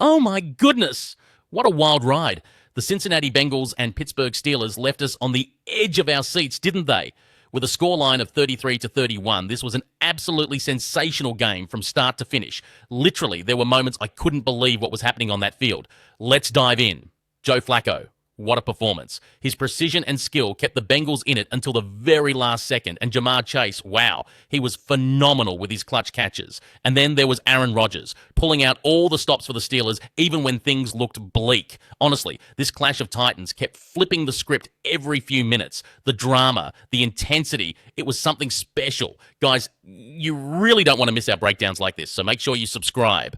Oh my goodness! What a wild ride. The Cincinnati Bengals and Pittsburgh Steelers left us on the edge of our seats, didn't they? With a scoreline of 33-31, this was an absolutely sensational game from start to finish. Literally, there were moments I couldn't believe what was happening on that field. Let's dive in. Joe Flacco. What a performance. His precision and skill kept the Bengals in it until the very last second. And Jamar Chase, wow, he was phenomenal with his clutch catches. And then there was Aaron Rodgers, pulling out all the stops for the Steelers, even when things looked bleak. Honestly, this clash of titans kept flipping the script every few minutes. The drama, the intensity, it was something special. Guys, you really don't want to miss our breakdowns like this, so make sure you subscribe.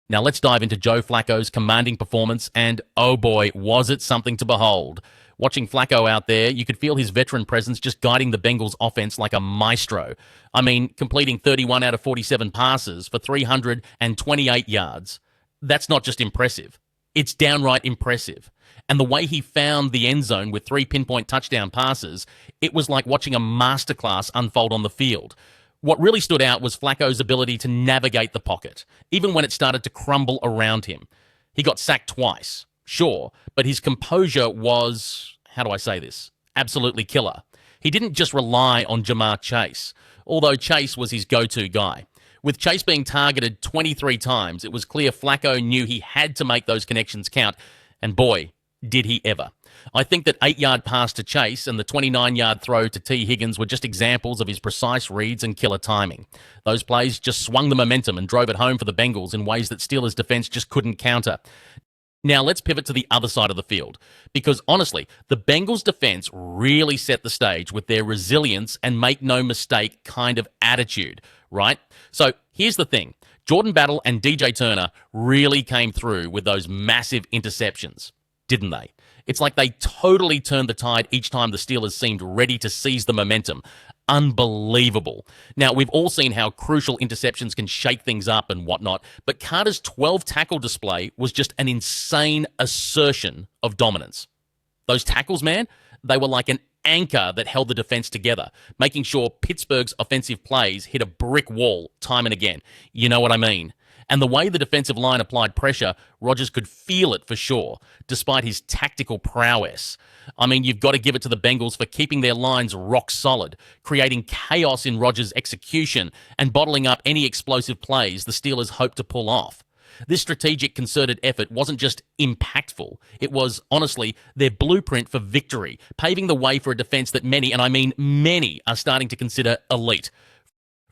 Now let's dive into Joe Flacco's commanding performance, and oh boy, was it something to behold. Watching Flacco out there, you could feel his veteran presence just guiding the Bengals' offense like a maestro. I mean, completing 31 out of 47 passes for 328 yards. That's not just impressive. It's downright impressive. And the way he found the end zone with 3 pinpoint touchdown passes, it was like watching a masterclass unfold on the field. What really stood out was Flacco's ability to navigate the pocket, even when it started to crumble around him. He got sacked twice, sure, but his composure was, how do I say this, absolutely killer. He didn't just rely on Jamar Chase, although Chase was his go-to guy. With Chase being targeted 23 times, it was clear Flacco knew he had to make those connections count, and boy, did he ever. I think that 8-yard pass to Chase and the 29-yard throw to T. Higgins were just examples of his precise reads and killer timing. Those plays just swung the momentum and drove it home for the Bengals in ways that Steelers' defense just couldn't counter. Now let's pivot to the other side of the field, because honestly, the Bengals' defense really set the stage with their resilience and make no mistake kind of attitude, right? So here's the thing. Jordan Battle and DJ Turner really came through with those massive interceptions, didn't they? It's like they totally turned the tide each time the Steelers seemed ready to seize the momentum. Unbelievable. Now, we've all seen how crucial interceptions can shake things up and whatnot, but Carter's 12-tackle display was just an insane assertion of dominance. Those tackles, man, they were like an anchor that held the defense together, making sure Pittsburgh's offensive plays hit a brick wall time and again. You know what I mean? And the way the defensive line applied pressure, Rodgers could feel it for sure, despite his tactical prowess. I mean, you've got to give it to the Bengals for keeping their lines rock solid, creating chaos in Rodgers' execution, and bottling up any explosive plays the Steelers hoped to pull off. This strategic, concerted effort wasn't just impactful. It was, honestly, their blueprint for victory, paving the way for a defense that many, and I mean many, are starting to consider elite.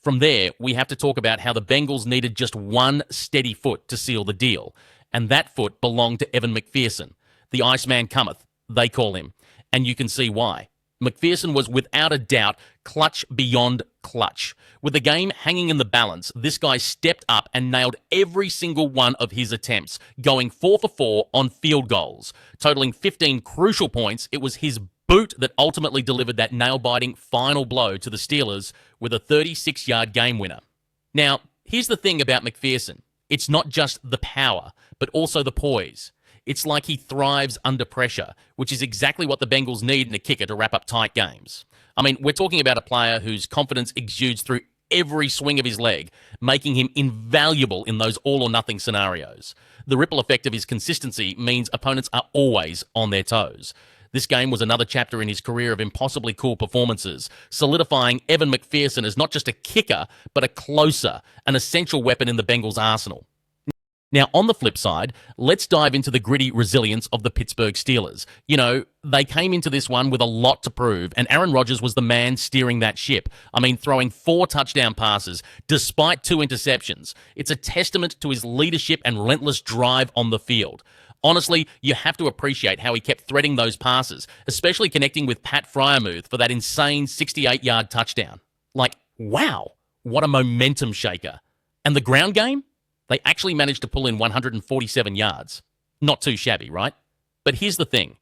From there, we have to talk about how the Bengals needed just one steady foot to seal the deal, and that foot belonged to Evan McPherson, the Iceman Cometh, they call him, and you can see why. McPherson was without a doubt clutch beyond clutch. With the game hanging in the balance, this guy stepped up and nailed every single one of his attempts, going 4 for 4 on field goals. Totaling 15 crucial points, it was his boot that ultimately delivered that nail-biting final blow to the Steelers with a 36-yard game winner. Now, here's the thing about McPherson. It's not just the power, but also the poise. It's like he thrives under pressure, which is exactly what the Bengals need in a kicker to wrap up tight games. I mean, we're talking about a player whose confidence exudes through every swing of his leg, making him invaluable in those all-or-nothing scenarios. The ripple effect of his consistency means opponents are always on their toes. This game was another chapter in his career of impossibly cool performances, solidifying Evan McPherson as not just a kicker, but a closer, an essential weapon in the Bengals' arsenal. Now, on the flip side, let's dive into the gritty resilience of the Pittsburgh Steelers. You know, they came into this one with a lot to prove, and Aaron Rodgers was the man steering that ship. I mean, throwing 4 touchdown passes, despite 2 interceptions. It's a testament to his leadership and relentless drive on the field. Honestly, you have to appreciate how he kept threading those passes, especially connecting with Pat Freiermuth for that insane 68-yard touchdown. Like, wow, what a momentum shaker. And the ground game? They actually managed to pull in 147 yards. Not too shabby, right? But here's the thing.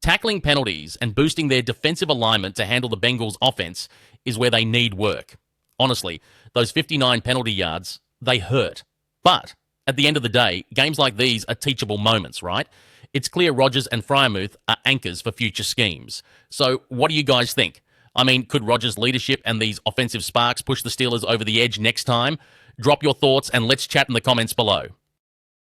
Tackling penalties and boosting their defensive alignment to handle the Bengals' offense is where they need work. Honestly, those 59 penalty yards, they hurt. But at the end of the day, games like these are teachable moments, right? It's clear Rodgers and Freiermuth are anchors for future schemes. So what do you guys think? I mean, could Rodgers' leadership and these offensive sparks push the Steelers over the edge next time? Drop your thoughts and let's chat in the comments below.